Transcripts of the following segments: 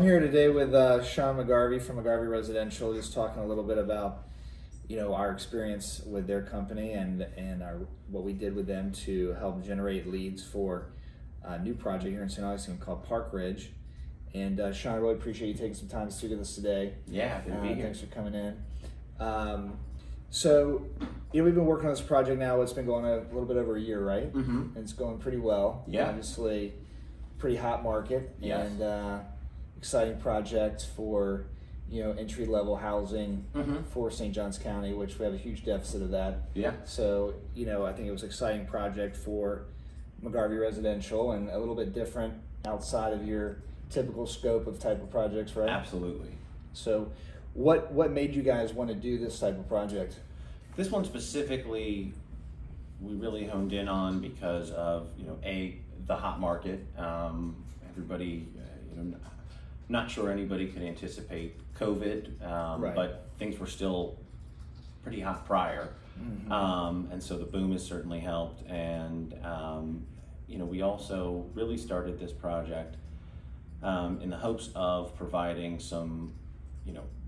here today with Sean McGarvey from McGarvey Residential, just talking a little bit about, our experience with their company and what we did with them to help generate leads for a new project here in St. Augustine called Park Ridge. And Sean, I really appreciate you taking some time to speak with us today. Yeah, happy to be here. Thanks for coming in. So, we've been working on this project now. It's been going a little bit over a year, right? Mm-hmm. And it's going pretty well. Yeah. Obviously, pretty hot market. Yes. And exciting project for entry-level housing for St. Johns County, which we have a huge deficit of that. Yeah. So I think it was an exciting project for McGarvey Residential and a little bit different outside of your typical scope of type of projects, right? Absolutely. So what made you guys want to do this type of project? This one specifically, we really honed in on because of the hot market. Everybody, not sure anybody could anticipate COVID, Right. but things were still pretty hot prior. Mm-hmm. And so the boom has certainly helped. And, we also really started this project in the hopes of providing some,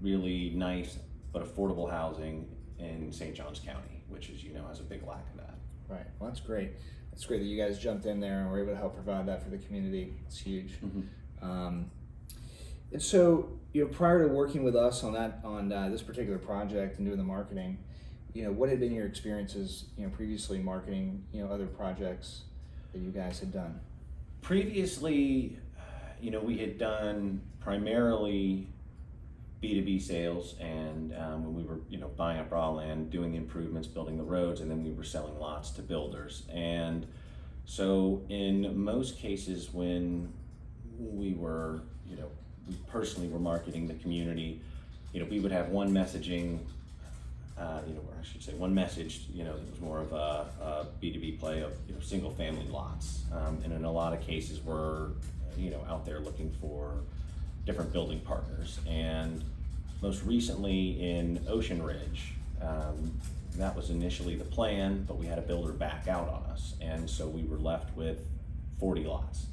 really nice but affordable housing in St. Johns County, which is, has a big lack of that. Right. Well, that's great. It's great that you guys jumped in there and were able to help provide that for the community. It's huge. Mm-hmm. And so, prior to working with us on this particular project and doing the marketing, what had been your experiences, previously marketing, other projects that you guys had done? Previously, we had done primarily B2B sales, and when we were, buying up raw land, doing the improvements, building the roads, and then we were selling lots to builders. And so in most cases when we were, we personally were marketing the community, we would have one messaging, or I should say one message, that was more of a B2B play of, single family lots. And in a lot of cases we're, out there looking for different building partners. And most recently in Ocean Ridge, that was initially the plan, but we had a builder back out on us. And so we were left with 40 lots.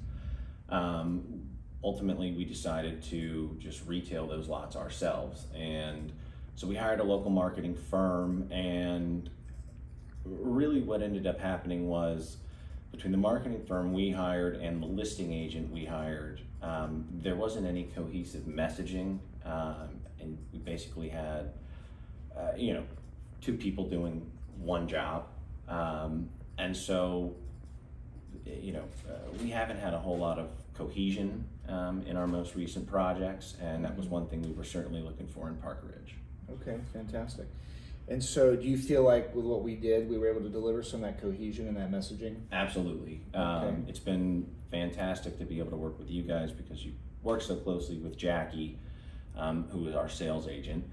Ultimately, we decided to just retail those lots ourselves. And so we hired a local marketing firm, and really what ended up happening was between the marketing firm we hired and the listing agent we hired, there wasn't any cohesive messaging. And we basically had, two people doing one job. And so, we haven't had a whole lot of cohesion in our most recent projects, and that was one thing we were certainly looking for in Park Ridge. Okay, fantastic. And so do you feel like with what we did, we were able to deliver some of that cohesion and that messaging? Absolutely. Okay. It's been fantastic to be able to work with you guys because you work so closely with Jackie, who is our sales agent,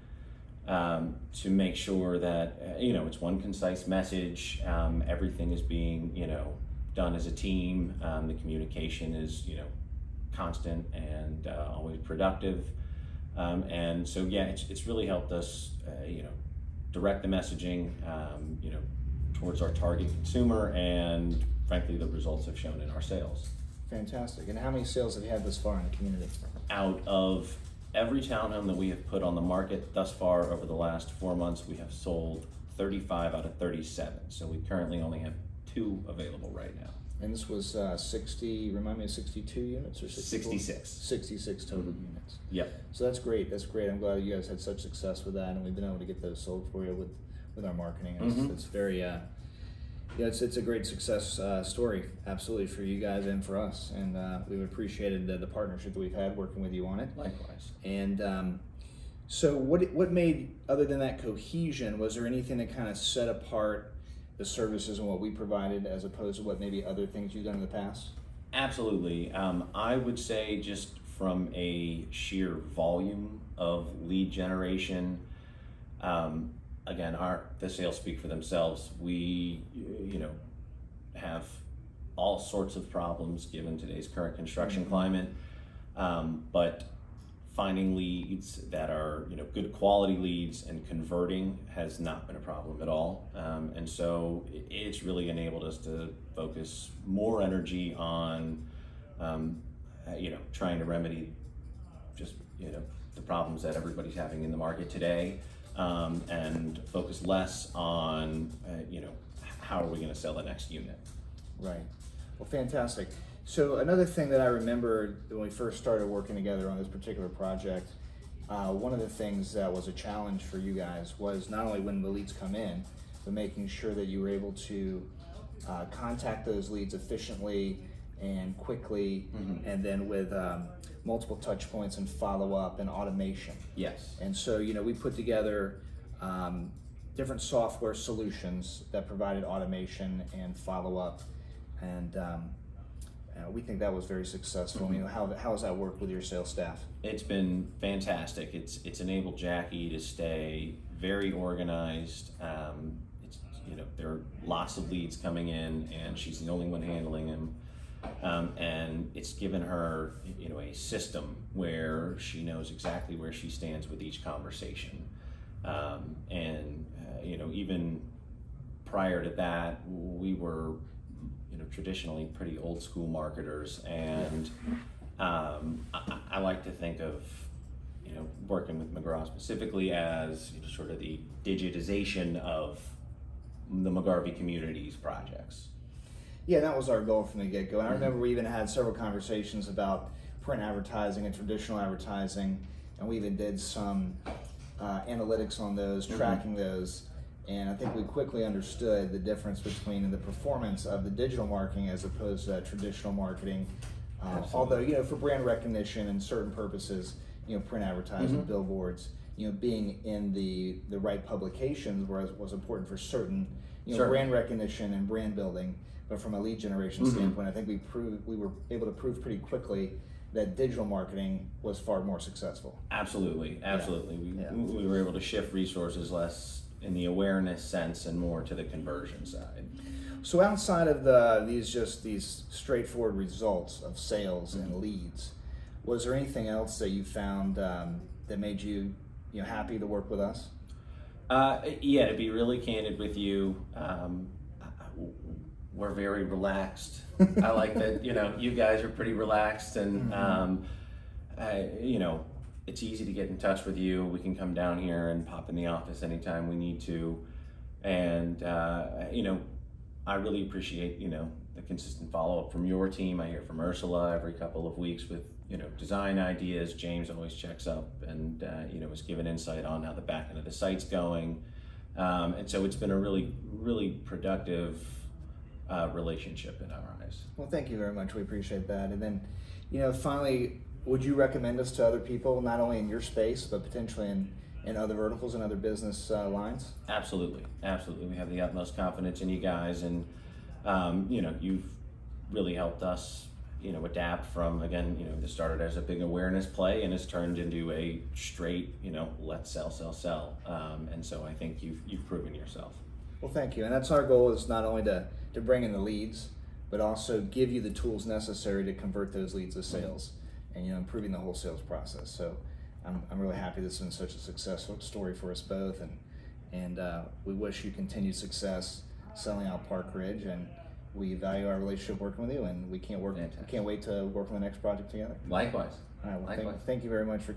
to make sure that, it's one concise message, everything is being, done as a team, the communication is, constant and always productive. And so, it's really helped us, direct the messaging, towards our target consumer, and frankly, the results have shown in our sales. Fantastic. And how many sales have you had thus far in the community? Out of every townhome that we have put on the market thus far over the last 4 months, we have sold 35 out of 37. So we currently only have 2 available right now. And this was 62 units or 64? 66. 66 total units. Yep. So that's great. That's great. I'm glad you guys had such success with that, and we've been able to get those sold for you with our marketing. It's very, it's a great success story, absolutely, for you guys and for us. And we've appreciated the partnership that we've had working with you on it. Likewise. And so what made, other than that cohesion, was there anything that kind of set apart the services and what we provided as opposed to what maybe other things you've done in the past? Absolutely. I would say just from a sheer volume of lead generation, again, the sales speak for themselves. We, have all sorts of problems given today's current construction climate, but finding leads that are good quality leads and converting has not been a problem at all. And so it's really enabled us to focus more energy on trying to remedy just, the problems that everybody's having in the market today, and focus less on, how are we going to sell the next unit. Right. Well, fantastic. So another thing that I remember when we first started working together on this particular project, one of the things that was a challenge for you guys was not only when the leads come in, but making sure that you were able to contact those leads efficiently and quickly, and then with multiple touch points and follow up and automation. Yes. And so, we put together different software solutions that provided automation and follow up, and we think that was very successful. How has that worked with your sales staff? It's been fantastic. It's enabled Jackie to stay very organized. There are lots of leads coming in, and she's the only one handling them. And it's given her, a system where she knows exactly where she stands with each conversation. Even prior to that, we were, traditionally pretty old school marketers, and I like to think of, working with McGRAW specifically as sort of the digitization of the McGarvey community's projects. Yeah, that was our goal from the get-go. And I remember we even had several conversations about print advertising and traditional advertising, and we even did some analytics on those, tracking those. And I think we quickly understood the difference between the performance of the digital marketing as opposed to traditional marketing. Although, for brand recognition and certain purposes, print advertising, billboards, being in the right publications was important for certain, brand recognition and brand building. But from a lead generation standpoint, I think we were able to prove pretty quickly that digital marketing was far more successful. Absolutely. We were able to shift resources less in the awareness sense and more to the conversion side. So outside of these straightforward results of sales and leads, was there anything else that you found that made you happy to work with us? To be really candid with you, we're very relaxed. I like that, you guys are pretty relaxed, and it's easy to get in touch with you. We can come down here and pop in the office anytime we need to. And, I really appreciate, the consistent follow-up from your team. I hear from Ursula every couple of weeks with, design ideas. James always checks up and, is given insight on how the back end of the site's going. And so it's been a really, really productive relationship in our eyes. Well, thank you very much. We appreciate that. And then, finally, would you recommend us to other people, not only in your space, but potentially in other verticals and other business lines? Absolutely. We have the utmost confidence in you guys, and you've really helped us, adapt from, again, this started as a big awareness play and has turned into a straight, let's sell. And so I think you've proven yourself. Well, thank you. And that's our goal, is not only to bring in the leads, but also give you the tools necessary to convert those leads to sales, and improving the whole sales process. So I'm really happy this has been such a successful story for us both, and we wish you continued success selling out Park Ridge, and we value our relationship working with you, and we can't wait to work on the next project together. Likewise. All right, well, thank you very much for